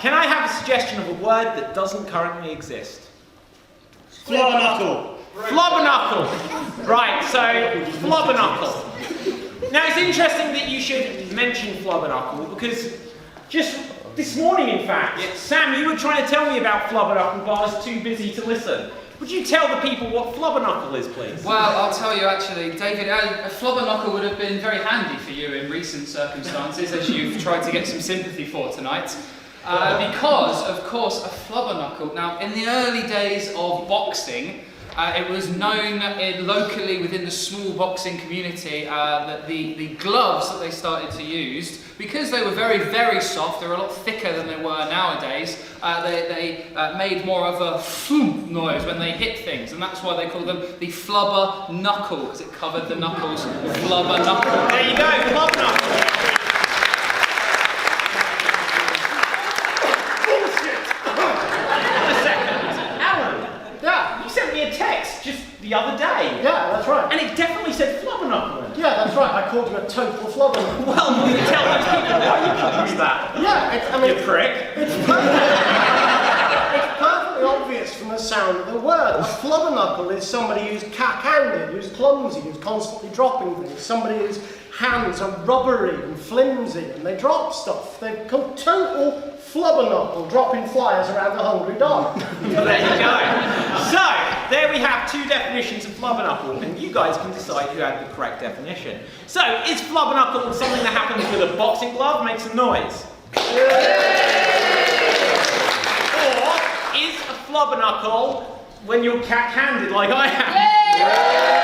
can I have a suggestion of a word that doesn't currently exist? Flabaknuckle. Flabaknuckle. Right, so Flabaknuckle. Now it's interesting that you should mention Flabaknuckle because just this morning, in fact, Sam, you were trying to tell me about Flabaknuckle, but I was too busy to listen. Would you tell the people what Flabaknuckle is, please? Well, I'll tell you actually, David, a Flabaknuckle would have been very handy for you in recent circumstances, as you've tried to get some sympathy for tonight. Because, of course, a Flabaknuckle, now in the early days of boxing, it was known locally within the small boxing community that the gloves that they started to use, because they were very, very soft, they were a lot thicker than they were nowadays, they made more of a thump noise when they hit things, and that's why they call them the Flabaknuckle, because it covered the knuckles. Flabaknuckle. There you go, Flabaknuckle. The other day. Yeah, that's right. And it definitely said Flabaknuckle in it. Yeah, that's right. I called you a total Flabaknuckle. Well, will you tell those people why you called me that? Yeah, I mean... You prick. It's perfectly obvious from the sound of the word. A Flabaknuckle is somebody who's cack-handed, who's clumsy, who's constantly dropping things. Somebody whose hands are rubbery and flimsy and they drop stuff. They're total Flabaknuckle, dropping flyers around a hungry dog. Well, there you go. So, there we have two definitions of Flabaknuckle, and you guys can decide who had the correct definition. So, is Flabaknuckle something that happens with a boxing glove, makes a noise? Or is a Flabaknuckle when you're cack-handed like I am?